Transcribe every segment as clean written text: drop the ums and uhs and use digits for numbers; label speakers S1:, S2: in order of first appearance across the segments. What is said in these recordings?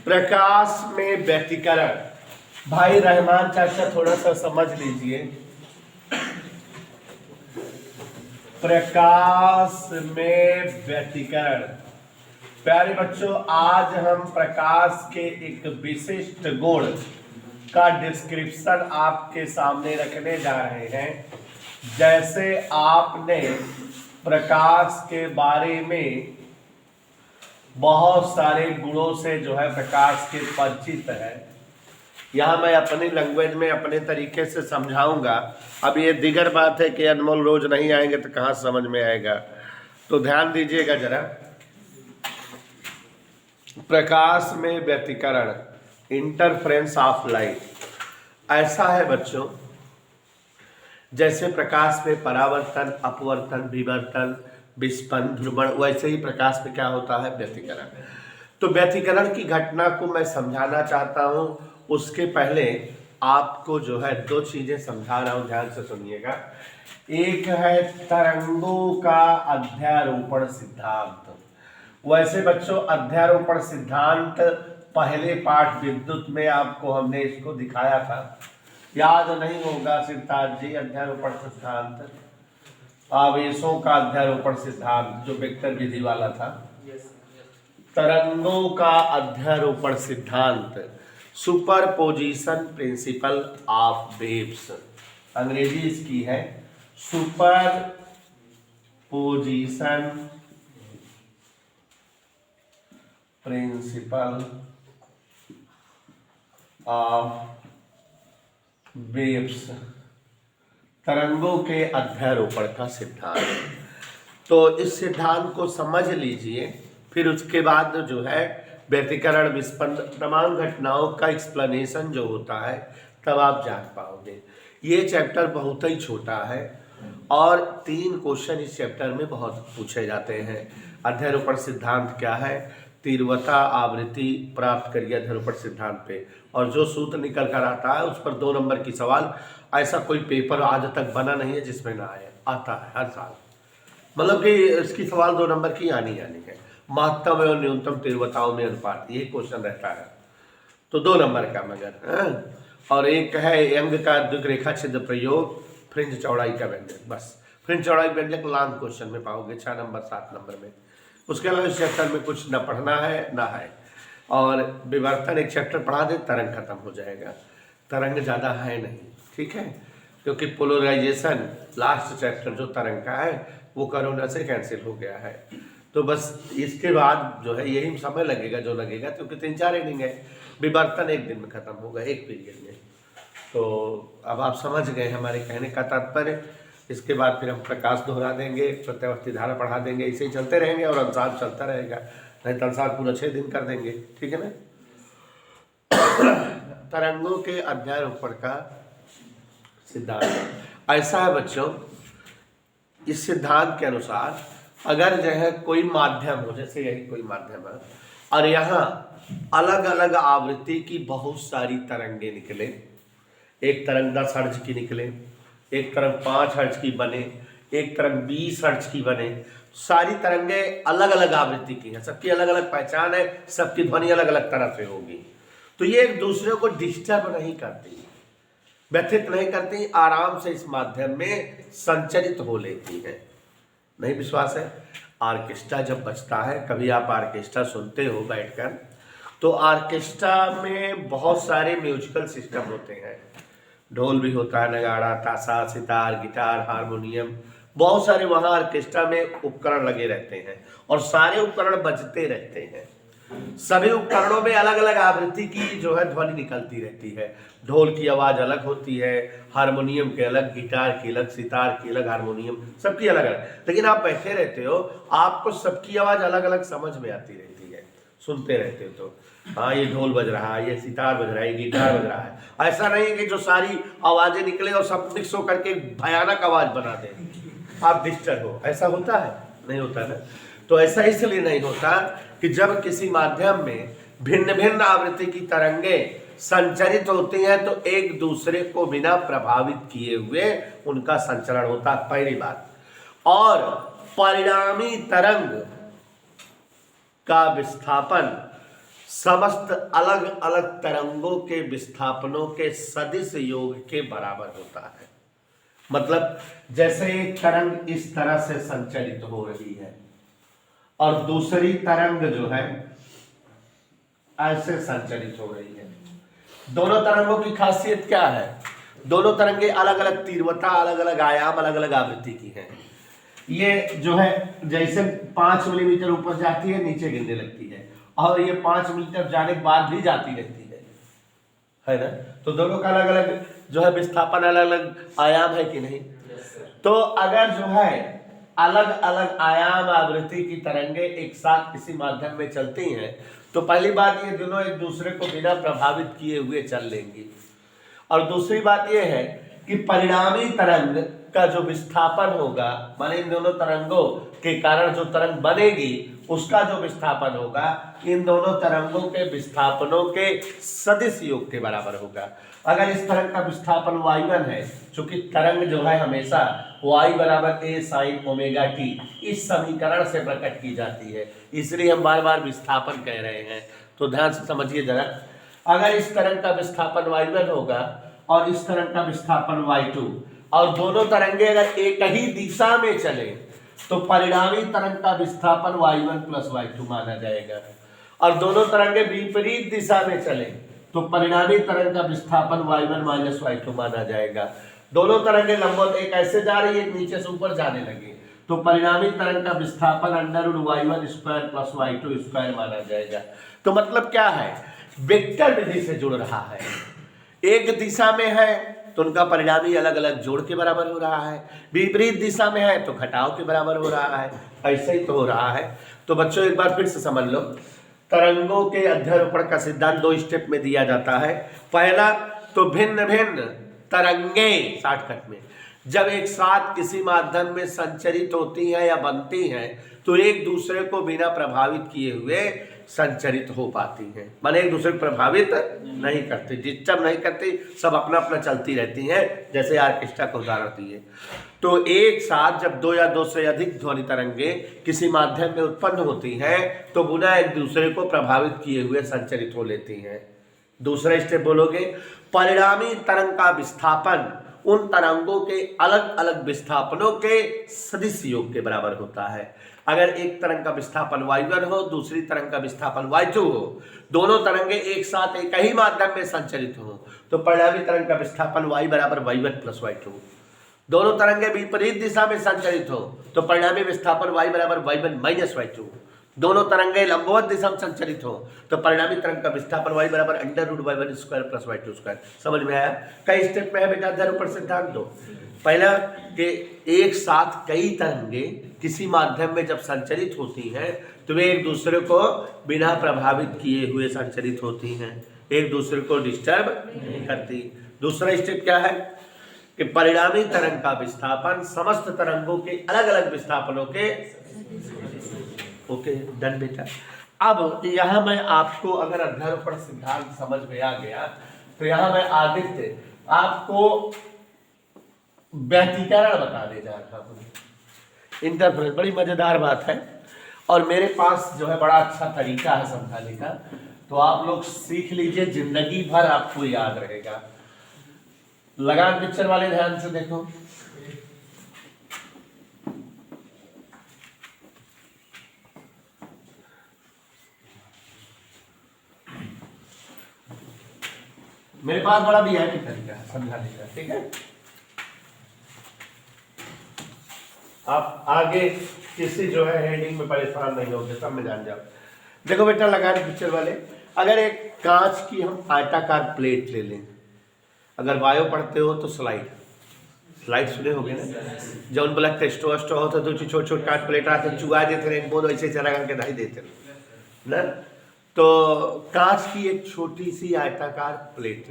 S1: प्रकाश में व्यतिकरण। भाई रहमान चाचा थोड़ा सा समझ लीजिए। प्रकाश में व्यतिकरण। प्यारे बच्चों, आज हम प्रकाश के एक विशिष्ट गुण का डिस्क्रिप्शन आपके सामने रखने जा रहे हैं। जैसे आपने प्रकाश के बारे में बहुत सारे गुणों से जो है प्रकाश के परिचित है, यहाँ मैं अपनी लैंग्वेज में अपने तरीके से समझाऊंगा। अब ये दिगर बात है कि अनमोल रोज नहीं आएंगे तो कहाँ समझ में आएगा, तो ध्यान दीजिएगा जरा। प्रकाश में व्यतिकरण, इंटरफ्रेंस ऑफ लाइट। ऐसा है बच्चों, जैसे प्रकाश में परावर्तन, अपवर्तन, विवर्तन, विस्पन, ध्रुवण, वैसे ही प्रकाश में क्या होता है, व्यतिकरण। तो व्यतिकरण की घटना को मैं समझाना चाहता हूं। उसके पहले आपको जो है दो चीजें समझा रहा हूं, ध्यान से सुनिएगा। एक है तरंगों का अध्यारोपण सिद्धांत। वैसे बच्चों, अध्यारोपण सिद्धांत पहले पाठ विद्युत में आपको हमने इसको दिखाया था, याद नहीं होगा सिद्धार्थ जी? अध्यारोपण सिद्धांत, आवेशों का अध्यारोपण सिद्धांत, जो वेक्टर विधि वाला था। तरंगों का अध्यारोपण सिद्धांत, सुपरपोजिशन प्रिंसिपल ऑफ वेव्स, अंग्रेजी इसकी है सुपरपोजिशन प्रिंसिपल ऑफ वेव्स, तरंगों के अध्यारोपण का सिद्धांत। तो इस सिद्धांत को समझ लीजिए, फिर उसके बाद जो है व्यतिकरण, विस्पंद, तमाम घटनाओं का एक्सप्लेनेशन जो होता है तब आप जान पाओगे। ये चैप्टर बहुत ही छोटा है और 3 क्वेश्चन इस चैप्टर में बहुत पूछे जाते हैं। अध्यारोपण सिद्धांत क्या है, तीव्रता आवृत्ति प्राप्त करिए अध्यारोपण सिद्धांत पे, और जो सूत्र निकल कर आता है उस पर 2 नंबर की सवाल। ऐसा कोई पेपर आज तक बना नहीं है जिसमें ना आए, आता है हर साल। मतलब कि इसकी सवाल 2 नंबर की आनी है। महत्तम एवं न्यूनतम तीव्रताओं में अनुपात, ये क्वेश्चन रहता है, तो 2 नंबर का मगर। और एक है यंग का द्विक रेखा छिद्र प्रयोग, फ्रिंज चौड़ाई का व्यंजक। बस फ्रिंज चौड़ाई व्यंजक लॉन्ग क्वेश्चन में पाओगे 6 नंबर 7 नंबर में। उसके अलावा इस चैप्टर में कुछ न पढ़ना है ना है। और विवर्तन एक चैप्टर पढ़ा दे, तरंग खत्म हो जाएगा। तरंग ज़्यादा है नहीं, ठीक है, क्योंकि पोलराइजेशन लास्ट चैप्टर जो तरंग का है वो कोरोना से कैंसिल हो गया है। तो बस इसके बाद जो है यही समय लगेगा जो लगेगा, क्योंकि 3-4 इनिंग है। विवर्तन 1 दिन में खत्म होगा, 1 पीरियड में। तो अब आप समझ गए हमारे कहने का तात्पर्य। इसके बाद फिर हम प्रकाश दोहरा देंगे, प्रत्यावर्ती धारा पढ़ा देंगे, ऐसे ही चलते रहेंगे और अनुसार चलता रहेगा। नहीं तो अनुसार पूरा 6 दिन कर देंगे, ठीक है ना। तरंगों के अध्यारोपण का सिद्धांत ऐसा है बच्चों, इस सिद्धांत के अनुसार अगर जो है कोई माध्यम हो, जैसे यही कोई माध्यम है और यहाँ अलग अलग आवृत्ति की बहुत सारी तरंगे निकले, एक तरंग 10 हर्ट्ज की निकले, एक तरंग 5 हर्ट्ज की बने, एक तरंग 20 हर्ट्ज की बने, सारी तरंगे अलग अलग आवृत्ति की हैं, सबकी अलग अलग पहचान है, सबकी ध्वनि अलग अलग तरह से होगी। तो ये एक दूसरे को डिस्टर्ब नहीं करती, व्यथित नहीं करती, आराम से इस माध्यम में संचरित हो लेती है। नहीं विश्वास है? ऑर्केस्ट्रा जब बजता है, कभी आप ऑर्केस्ट्रा सुनते हो बैठकर, तो ऑर्केस्ट्रा में बहुत सारे म्यूजिकल सिस्टम होते हैं। ढोल भी होता है, नगाड़ा, ताशा, सितार, गिटार, हारमोनियम, बहुत सारे वहाँ ऑर्केस्ट्रा में उपकरण लगे रहते हैं और सारे उपकरण बजते रहते हैं। सभी उपकरणों में अलग अलग आवृत्ति की जो है ध्वनि निकलती रहती है। ढोल की आवाज़ अलग होती है, हारमोनियम के अलग, गिटार की अलग, सितार की अलग, हारमोनियम सबकी अलग अलग। लेकिन आप बैठे रहते हो, आपको सबकी आवाज़ अलग अलग समझ में आती रहती है, सुनते रहते हो। तो हाँ, ये ढोल बज रहा है, ये सितार बज रहा है, ये गिटार बज रहा है। ऐसा नहीं है कि जो सारी आवाज़ें निकले और सब मिक्स होकर के भयानक आवाज़ बना दे, आप डिस्टर्ब हो। ऐसा होता है? नहीं होता ना। तो ऐसा इसलिए नहीं होता कि जब किसी माध्यम में भिन्न भिन्न आवृत्ति की तरंगे संचरित होती हैं तो एक दूसरे को बिना प्रभावित किए हुए उनका संचरण होता है, पहली बात। और परिणामी तरंग का विस्थापन समस्त अलग अलग तरंगों के विस्थापनों के सदिश योग के बराबर होता है। मतलब जैसे एक तरंग इस तरह से संचरित हो रही है और दूसरी तरंग जो है ऐसे संचरित हो रही है। दोनों तरंगों की खासियत क्या है? दोनों तरंगे अलग अलग तीव्रता, अलग अलग आयाम, अलग अलग आवृत्ति की हैं। ये जो है जैसे 5 मिलीमीटर ऊपर जाती है नीचे गिरने लगती है, और ये 5 मिलीमीटर जाने के बाद भी जाती रहती है ना। तो दोनों का अलग अलग जो है विस्थापन, अलग अलग आयाम है कि नहीं? तो अगर जो है अलग अलग आयाम आवृत्ति की तरंगे एक साथ किसी माध्यम में चलती हैं तो पहली बात ये दोनों एक दूसरे को बिना प्रभावित किए हुए चल लेंगी, और दूसरी बात यह है कि परिणामी तरंग का जो विस्थापन होगा, माने इन दोनों तरंगों के कारण जो तरंग बनेगी उसका जो विस्थापन होगा इन दोनों तरंगों के विस्थापनों के सदिश योग के बराबर होगा। अगर इस तरंग का विस्थापन y1 है, चूंकि तरंग जो है हमेशा y बराबर a sin ओमेगा t इस समीकरण से प्रकट की जाती है, इसलिए हम बार बार विस्थापन कह रहे हैं। तो ध्यान से समझिए जरा, अगर इस तरंग का विस्थापन y1 होगा और इस तरंग का विस्थापन y2, और दोनों तरंगे अगर एक ही दिशा में चले तो परिणामी तरंग का विस्थापन y1 प्लस y2 माना जाएगा, और दोनों तरंगे विपरीत दिशा में चले तो परिणामी तरंग का विस्थापन y1 माइनस y2 माना जाएगा। दोनों तरंगे लंबवत एक ऐसे जा रही है, एक नीचे से ऊपर जाने लगे तो परिणामी तरंग का विस्थापन √y1 square plus y2 square माना जाएगा। तो मतलब क्या है, वेक्टर विधि से जुड़ रहा है। एक दिशा में है तो उनका परिणामी अलग अलग जोड़ के बराबर हो रहा है, विपरीत दिशा में है तो घटाव के बराबर हो रहा है, ऐसे ही तो हो रहा है। तो बच्चों एक बार फिर से समझ लो, तरंगों के अध्यारोपण का सिद्धांत 2 स्टेप में दिया जाता है। पहला तो भिन्न भिन्न तरंगे शॉर्टकट में जब एक साथ किसी माध्यम में संचरित होती हैं या बनती हैं तो एक दूसरे को बिना प्रभावित किए हुए संचरित हो पाती हैं, माने एक दूसरे को प्रभावित नहीं करती, डिस्टर्ब नहीं करती, सब अपना अपना चलती रहती हैं, जैसे ऑर्केस्ट्रा को उदाहरण दिए। तो एक साथ जब 2 या 2 से अधिक ध्वनि तरंगे किसी माध्यम में उत्पन्न होती हैं तो पुनः एक दूसरे को प्रभावित किए हुए संचरित हो लेती हैं। दूसरा स्टेप बोलोगे, परिणामी तरंग का विस्थापन उन तरंगों के अलग अलग विस्थापनों के सदिश योग के बराबर होता है। अगर एक तरंग का विस्थापन y1 हो, दूसरी तरंग का विस्थापन y2 हो, दोनों तरंगे एक साथ एक ही माध्यम में संचरित हो तो परिणामी तरंग का विस्थापन y बराबर y1 प्लस y2। दोनों तरंगे विपरीत दिशा में संचरित हो तो परिणामी विस्थापन y बराबर y1 माइनस y2। दोनों तरंगे लंबवत दिशा में संचरित हो तो परिणामी तरंग का विस्थापन y बराबर √y1 square plus y2 square. समझ में आया? कई स्टेप में है बेटा अध्यारोपण सिद्धांत दो। पहला कि एक साथ कई तरंगे किसी माध्यम में जब संचरित होती हैं तो वे एक दूसरे को बिना प्रभावित किए हुए संचरित होती हैं, एक दूसरे को डिस्टर्ब नहीं करती। दूसरा स्टेप क्या है कि परिणामी तरंग का विस्थापन समस्त तरंगों के अलग अलग विस्थापनों के। ओके डन बेटा। अब यहाँ मैं आपको अगर अध्यारोपण सिद्धांत समझ में आ गया तो यहाँ मैं आदित्य आपको व्यतिकरण बताने जा रहा हूँ, इंटरफेरेंस। बड़ी मजेदार बात है और मेरे पास जो है बड़ा अच्छा तरीका है समझाने का, तो आप लोग सीख लीजिए, जिंदगी भर आपको याद रहेगा। लगान पिक्चर वाले ध्यान से देखो। मेरे पास बड़ा वीआईपी तरीका है समझाने का, ठीक है? आप आगे किसी जो है हेडिंग में परेशान नहीं होगे, सब में जान जाओ। देखो बेटा लगान पिक्चर वाले, अगर एक कांच की हम आयताकार प्लेट ले लें, अगर बायो पढ़ते हो तो स्लाइड सुने होगे ना, जौन ब्लैक टेस्ट हो तो दो छोटे छोटे कांच प्लेट आते चुगा देते रहे, बोल ऐसे चला करके ढाई देते ना। तो कांच की एक छोटी सी आयताकार प्लेट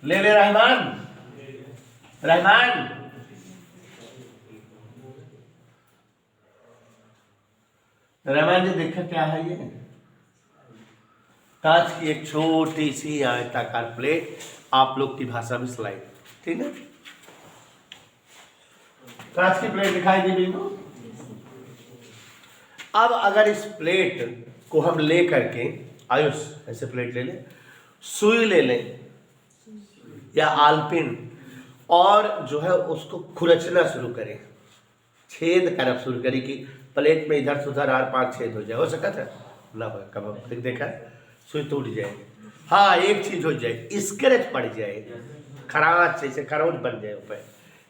S1: ले ले रहमान जी, देखा क्या है ये? कांच की एक छोटी सी आयताकार प्लेट, आप लोग की भाषा में स्लाइड, ठीक है? कांच की प्लेट दिखाई दी बिल्कुल। अब अगर इस प्लेट को हम ले करके आयुष ऐसे प्लेट ले लें, सुई ले लें या आलपिन, और जो है उसको खुरचना शुरू करें, छेद करना शुरू करें कि प्लेट में इधर से उधर 4-5 छेद हो जाए। हो सकता है ना? हो कब देखा सुई टूट जाए, हाँ एक चीज हो जाए, स्क्रैच पड़ जाए, खराच जैसे खरोच बन जाए ऊपर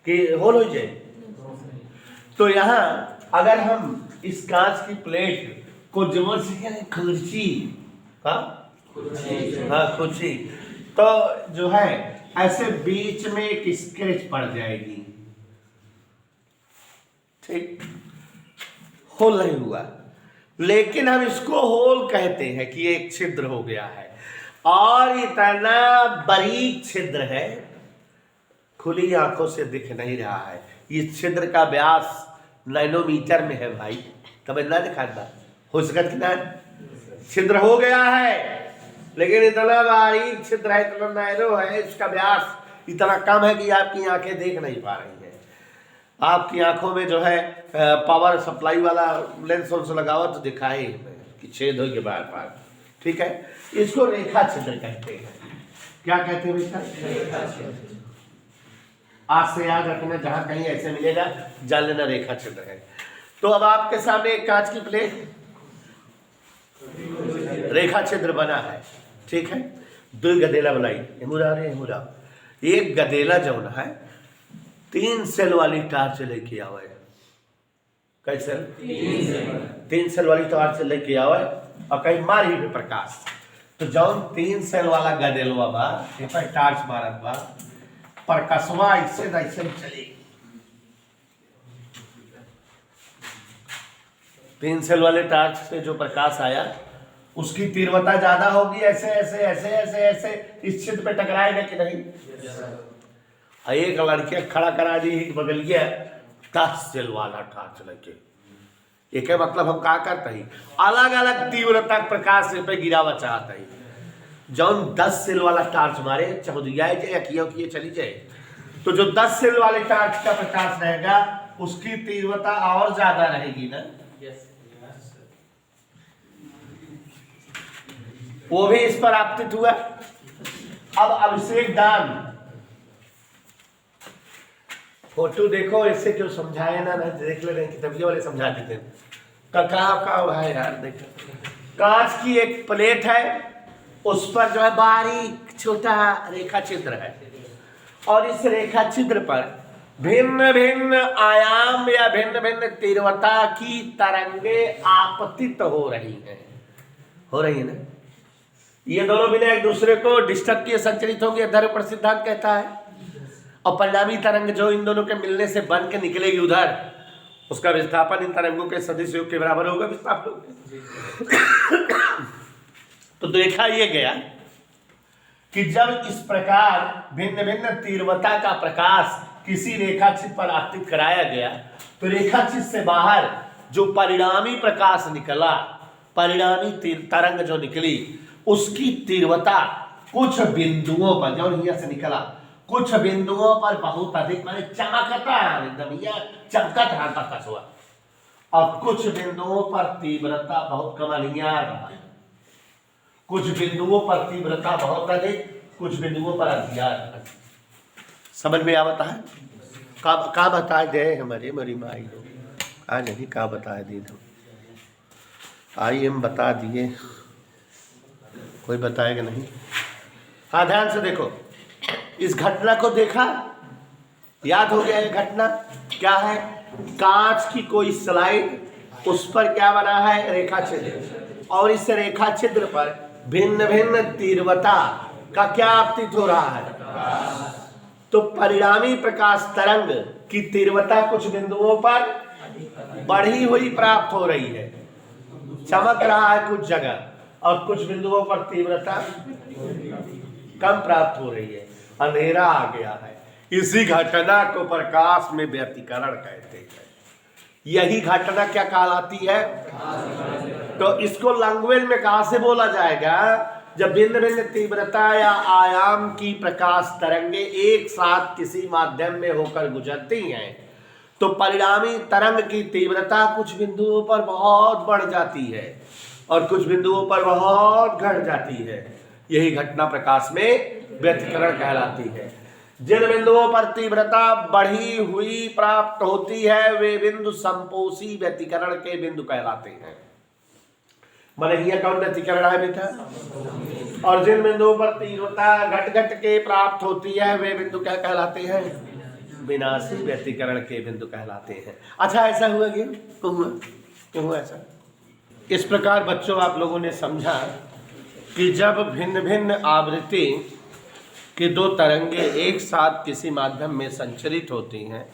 S1: कि होल हो जाए। तो यहाँ अगर हम इस कांच की प्लेट को जोर से क्या खुर्ची, हाँ खुर्ची, तो जो है ऐसे बीच में एक स्क्रैच पड़ जाएगी, ठीक, होल नहीं हुआ, लेकिन हम इसको होल कहते हैं कि एक छिद्र हो गया है, और इतना बारीक छिद्र है खुली आंखों से दिख नहीं रहा है। इस छिद्र का व्यास नैनोमीटर में है भाई, तब ना दिखाता हो सकता कितना छिद्र हो गया है, लेकिन इतना बारीक छिद्र है, इतना नैनो है, इसका व्यास इतना कम है कि आपकी आंखें देख नहीं पा रही हैं। आपकी आंखों में जो है पावर सप्लाई वाला लेंस उनसे लगाओ तो दिखाए कि छेद हो के बार बार, ठीक है। इसको रेखा छिद्र कहते हैं। क्या कहते हैं बेटा? रेखा छिद्र। आज से याद रखना, जहां कहीं ऐसे मिलेगा जान लेना रेखा छिद्र है। तो अब आपके सामने एक कांच की प्लेट रेखा छिद्र बना है, ठीक है। 2 गदेला बनाई, हिमुरा एक गदेला जो है 3 सेल वाली टार्च लेके आवे। कैसे? 3 सेल वाली टार्च लेके आवे और कहीं मारी पे प्रकाश, तो जौन 3 सेल वाला गदेलवा बा ए पर टार्च मारत बा, प्रकाशवा इससे चली, 3 सेल वाले टार्च से जो प्रकाश आया उसकी तीव्रता ज्यादा होगी, ऐसे ऐसे ऐसे ऐसे ऐसे इस छिद्र पे टकराएगा कि नहीं? एक लड़के खड़ा करा दी बगल गया 10 सेल वाला टार्च लेके, एक मतलब हम क्या करते हैं, अलग अलग तीव्रता प्रकाश पे गिरावा चाहता है। जौन 10 सेल वाला टार्च मारे चौधिया जाए किए चली जाए, तो जो 10 सेल वाले टार्च का प्रकाश रहेगा उसकी तीव्रता और ज्यादा रहेगी ना, वो भी इस पर आपतित हुआ। अब अभिषेक दान फोटो देखो, ऐसे क्यों समझाए ना देख ले रहे कि तभी वाले समझा देते का है यार। देखो कांच की एक प्लेट है, उस पर जो है बारीक छोटा रेखा छिद्र है, और इस रेखा छिद्र पर भिन्न भिन्न आयाम या भिन्न भिन्न तीव्रता की तरंगे आपतित हो रही है ना। ये दोनों बिना एक दूसरे को डिस्टर्ब किए संचरित होंगे, ध्रुव सिद्धांत कहता है, और परिणामी तरंग जो इन दोनों के मिलने से बन के निकलेगी उधर, उसका विस्थापन इन तरंगों के सदिश योग के बराबर होगा विस्थापन। तो देखा ये गया कि जब इस प्रकार भिन्न भिन्न तीव्रता का प्रकाश किसी रेखाचित्र पर आपतित कराया गया, तो रेखाचित्र से बाहर जो परिणामी प्रकाश निकला, परिणामी तरंग जो निकली, उसकी तीव्रता कुछ बिंदुओं पर, जो यहाँ से निकला कुछ बिंदुओं पर बहुत अधिक माने चमकता है, एकदम यह चमकत है प्रकाश हुआ, और कुछ बिंदुओं पर तीव्रता बहुत कम रहा। कुछ बिंदुओं पर तीव्रता बहुत अधिक, कुछ बिंदुओं पर अंधियार। समझ में आवता है? का बता दे हमारे मरी माई लोग आज नहीं का बताए दी दो, आइए हम बता दिए, कोई बताएगा नहीं। हाँ ध्यान से देखो, इस घटना को देखा, याद हो गया ये घटना क्या है? कांच की कोई स्लाइड, उस पर क्या बना है? रेखा छिद्र, और इस रेखा छिद्र पर भिन्न भिन्न तीव्रता का क्या आपतित हो रहा है? तो परिणामी प्रकाश तरंग की तीव्रता कुछ बिंदुओं पर बढ़ी हुई प्राप्त हो रही है, चमक रहा है कुछ जगह, और कुछ बिंदुओं पर तीव्रता कम प्राप्त हो रही है, अंधेरा आ गया है। इसी घटना को प्रकाश में व्यतिकरण कहते हैं। यही घटना क्या कहलाती है? तो इसको लैंग्वेज में कहां से बोला जाएगा? जब भिन्न भिन्न तीव्रता या आयाम की प्रकाश तरंगे एक साथ किसी माध्यम में होकर गुजरती हैं, तो परिणामी तरंग की तीव्रता कुछ बिंदुओं पर बहुत बढ़ जाती है, और कुछ बिंदुओं पर बहुत घट जाती है। यही घटना प्रकाश में व्यतिकरण कहलाती है। जिन बिंदुओं पर तीव्रता बढ़ी हुई प्राप्त होती है वे बिंदु संपोषी व्यतिकरण के बिंदु कहलाते हैं। माने ये कौन व्यतिकरण है बेटा? और जिन बिंदुओं पर तीव्रता घट घट के प्राप्त होती है वे बिंदु क्या कहलाते हैं? विनाशी व्यतिकरण के बिंदु कहलाते हैं। अच्छा, ऐसा हुआ क्यों हुआ ऐसा? इस प्रकार बच्चों आप लोगों ने समझा कि जब भिन्न भिन्न आवृत्ति की दो तरंगे एक साथ किसी माध्यम में संचरित होती हैं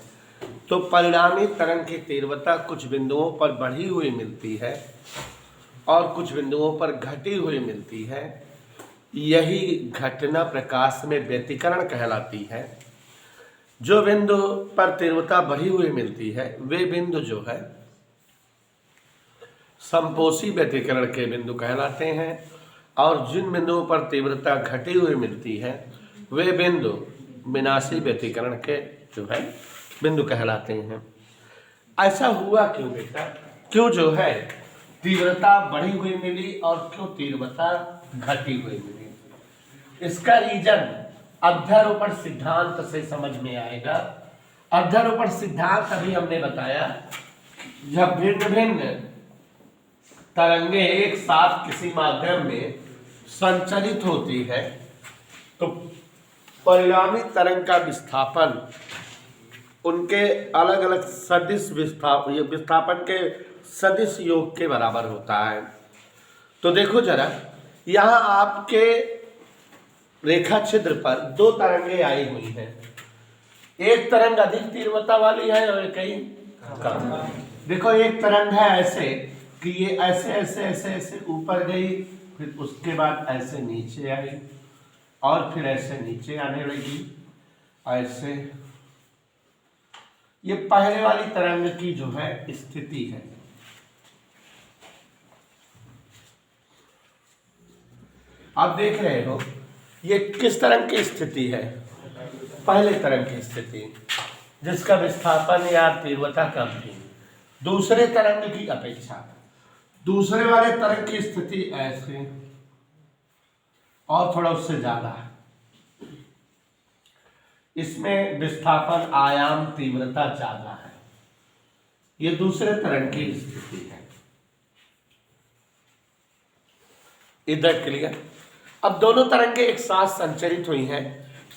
S1: तो परिणामी तरंग की तीव्रता कुछ बिंदुओं पर बढ़ी हुई मिलती है और कुछ बिंदुओं पर घटी हुई मिलती है। यही घटना प्रकाश में व्यतिकरण कहलाती है। जो बिंदु पर तीव्रता बढ़ी हुई मिलती है वे बिंदु जो है संपोषी व्यतिकरण के बिंदु कहलाते हैं और जिन बिंदुओं पर तीव्रता घटी हुई मिलती है वे बिंदु विनाशी व्यतिकरण के जो है बिंदु कहलाते हैं। ऐसा हुआ क्यों बेटा? क्यों जो है तीव्रता बढ़ी हुई मिली और क्यों तीव्रता घटी हुई मिली? इसका रीजन अध्यारोपण सिद्धांत से समझ में आएगा। अध्यारोपण सिद्धांत अभी हमने बताया, जब भिन्न भिन्न तरंगे एक साथ किसी माध्यम में संचरित होती है तो परिणामी तरंग का विस्थापन उनके अलग अलग सदिश विस्थापन के सदिश योग के बराबर होता है। तो देखो जरा, यहाँ आपके रेखा छिद्र पर दो तरंगे आई हुई हैं। एक तरंग अधिक तीव्रता वाली है और कहीं कम। देखो, एक तरंग है ऐसे कि ये ऐसे ऐसे ऐसे ऐसे ऊपर गई, फिर उसके बाद ऐसे नीचे आई और फिर ऐसे नीचे आने लगी ऐसे। ये पहले वाली तरंग की जो है स्थिति है। आप देख रहे हो ये किस तरंग की स्थिति है? पहले तरंग की स्थिति, जिसका विस्थापन या तीव्रता कम थी दूसरे तरंग की अपेक्षा। दूसरे वाले तरंग की स्थिति ऐसे और थोड़ा उससे ज्यादा है। इसमें विस्थापन आयाम तीव्रता ज्यादा है। ये दूसरे तरंग की स्थिति है। इधर क्लियर? अब दोनों तरंगे एक साथ संचरित हुई हैं।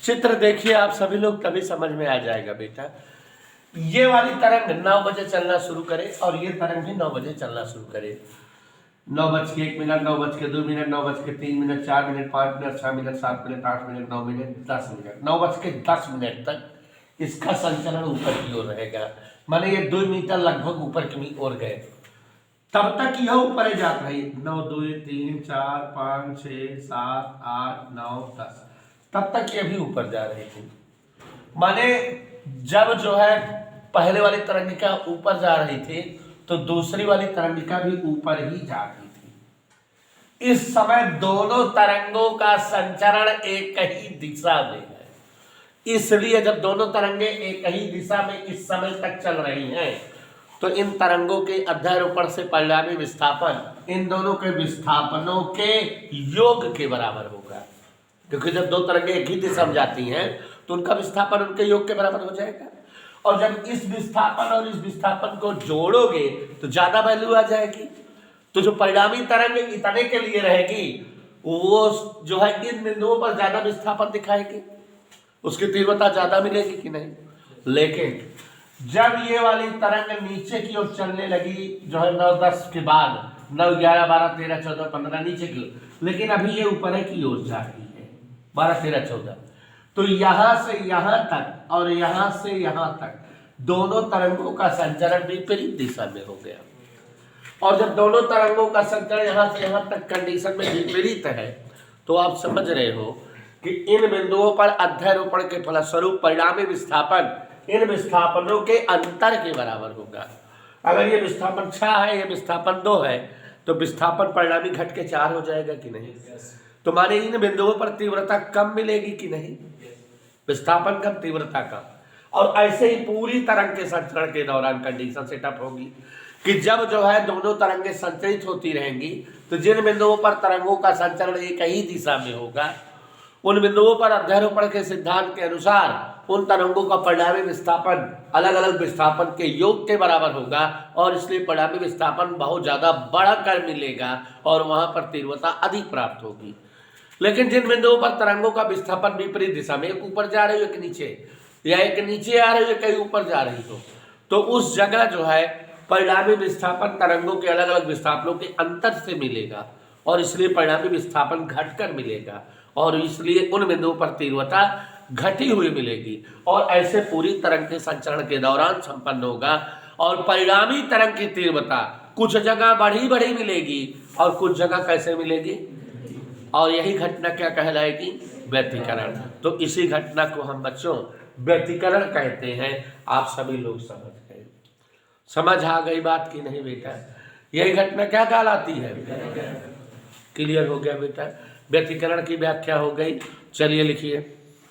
S1: चित्र देखिए आप सभी लोग, तभी समझ में आ जाएगा बेटा। ये वाली तरंग 9 बजे चलना शुरू करे और ये तरंग भी 9 बजे चलना शुरू करे। 9:01, 9:02, 9:03, 4 minute, 5 minute, 6 minute, 7 minute, 8 minute, 9 minute, 10 minute, 9:10 तक इसका संचलन ऊपर की ओर रहेगा। माने ये 2 मीटर लगभग ऊपर की ओर गए, तब तक यह ऊपर जात रही। 9, 2, 3, 4, 5, 6, 7, 8, 9, 10 तब तक ये भी ऊपर जा रही थी। माने जब जो है पहले वाली तरंगिका ऊपर जा रही थी तो दूसरी वाली तरंगिका भी ऊपर ही जा रही थी। इस समय दोनों तरंगों का संचरण एक ही दिशा में है, इसलिए जब दोनों तरंगे एक ही दिशा में इस समय तक चल रही हैं तो इन तरंगों के अध्यारोपण से परिणामी विस्थापन इन दोनों के विस्थापनों के योग के बराबर होगा। क्योंकि जब दो तरंगे एक ही दिशा में जाती हैं तो उनका विस्थापन उनके योग के बराबर हो जाएगा। और जब इस विस्थापन और इस विस्थापन को जोड़ोगे तो ज्यादा वैल्यू आ जाएगी। तो जो परिणामी तरंग इतने के लिए रहेगी वो जो है इन बिंदुओं पर ज्यादा विस्थापन दिखाएगी, उसकी तीव्रता ज्यादा मिलेगी कि नहीं। लेकिन जब ये वाली तरंग नीचे की ओर चलने लगी जो है 9-10 के बाद 9, 11, 12, 13, 14, 15 नीचे की ओर, लेकिन अभी ये ऊपर की ओर जा रही है 12, 13, 14। तो यहां से यहां तक और यहां से यहां तक दोनों तरंगों का संचरण विपरीत दिशा में हो गया। और जब दोनों तरंगों का संचरण यहां से यहां तक कंडीशन में विपरीत है तो आप समझ रहे हो कि इन बिंदुओं पर अध्यारोपण के फलस्वरूप परिणामी विस्थापन इन विस्थापनों के अंतर के बराबर होगा। अगर ये विस्थापन 6 है, ये विस्थापन 2 है, तो विस्थापन परिणामी घट के 4 हो जाएगा कि नहीं। तो माने इन बिंदुओं पर तीव्रता कम मिलेगी कि नहीं, विस्थापन कम तीव्रता कम। और ऐसे ही पूरी तरंग के संचरण के दौरान कंडीशन सेटअप होगी कि जब जो है दोनों तरंगे संचरित होती रहेंगी तो जिन बिंदुओं पर तरंगों का संचरण एक ही दिशा में होगा उन बिंदुओं पर अध्यारोपण के सिद्धांत के अनुसार उन तरंगों का परिणामी विस्थापन अलग अलग विस्थापन के योग के बराबर होगा और इसलिए परिणामी विस्थापन बहुत ज्यादा बढ़कर मिलेगा और वहां पर तीव्रता अधिक प्राप्त होगी। लेकिन जिन बिंदुओं पर तरंगों का विस्थापन विपरीत दिशा में, एक ऊपर जा रही हो एक नीचे, या एक नीचे आ रही हो कहीं ऊपर जा रही हो, तो उस जगह जो है परिणामी विस्थापन तरंगों के अलग अलग विस्थापनों के अंतर से मिलेगा और इसलिए परिणामी विस्थापन घटकर मिलेगा और इसलिए उन बिंदुओं पर तीव्रता घटी हुई मिलेगी और ऐसे पूरी तरंग के संचरण के दौरान संपन्न होगा और परिणामी तरंग की तीव्रता कुछ जगह बढ़ी बढ़ी मिलेगी और कुछ जगह कैसे मिलेगी, और यही घटना क्या कहलाएगी, व्यतिकरण। तो इसी घटना को हम बच्चों व्यतिकरण कहते हैं। आप सभी लोग समझ गए, समझ आ गई बात की नहीं बेटा? यही घटना क्या कहलाती है? क्लियर हो गया बेटा? व्यतिकरण की व्याख्या हो गई। चलिए लिखिए।